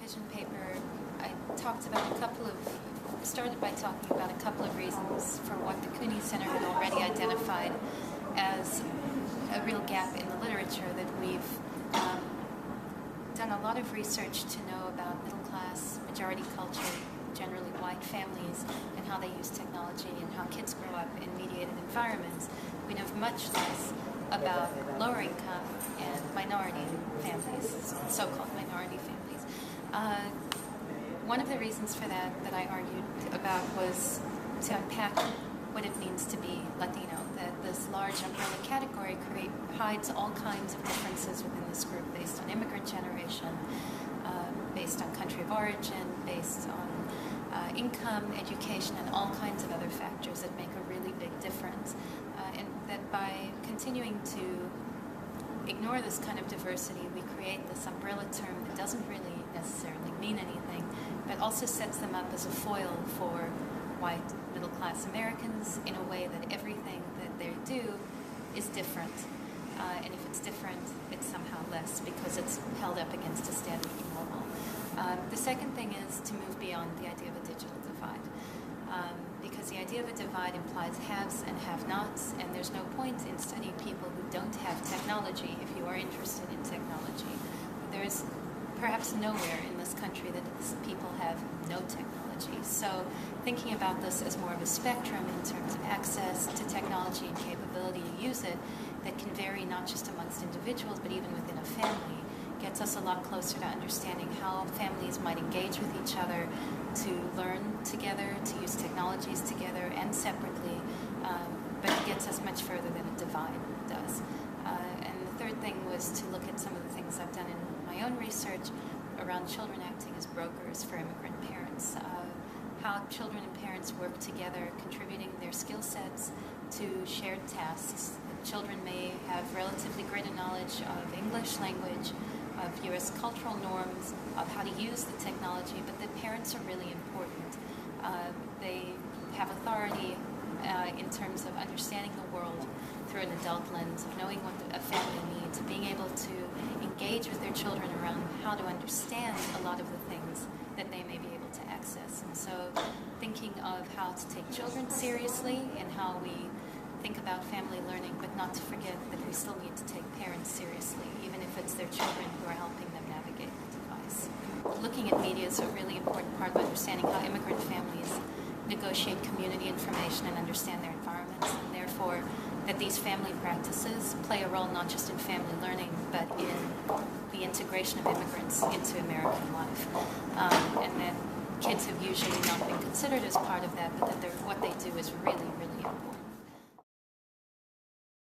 vision paper, I started by talking about a couple of reasons for what the Cooney Center had already identified as a real gap in the literature, that we've done a lot of research to know about middle-class, majority culture, generally white families, and how they use technology and how kids grow up in mediated environments. We know much less about lower income and minority families, so-called minority families. One of the reasons for that I argued about was to unpack what it means to be Latino, that this large umbrella category hides all kinds of differences within this group based on immigrant generation, based on country of origin, based on income, education, and all kinds of other factors that make a really big difference. And that by continuing to ignore this kind of diversity, we create this umbrella term that doesn't really necessarily mean anything, but also sets them up as a foil for white middle-class Americans in a way that everything that they do is different. And if it's different, it's somehow less because it's held up against a standard of normal. The second thing is to move beyond the idea of a digital divide. Because the idea of a divide implies haves and have-nots, and there's no point in studying people who don't have technology if you are interested in technology. There's perhaps nowhere in this country that people have no technology. So thinking about this as more of a spectrum in terms of access to technology and capability to use it that can vary not just amongst individuals but even within a family gets us a lot closer to understanding how families might engage with each other, to learn together, to use technologies together and separately, but it gets us much further than a divide does. And the third thing was to look at some of the things I've done in my own research around children acting as brokers for immigrant parents, how children and parents work together, contributing their skill sets to shared tasks. Children may have relatively greater knowledge of English language, of U.S. cultural norms, of how to use the technology, but the parents are really important. They have authority in terms of understanding the world through an adult lens, of knowing what a family needs, of being able to engage with their children around how to understand a lot of the things that they may be able to access. And so thinking of how to take children seriously and how we think about family learning, but not to forget that we still need to take parents seriously, even if it's their children who are helping them navigate the device. Looking at media is a really important part of understanding how immigrant families negotiate community information and understand their environments, and therefore that these family practices play a role not just in family learning, but in the integration of immigrants into American life. And that kids have usually not been considered as part of that, but that what they do is really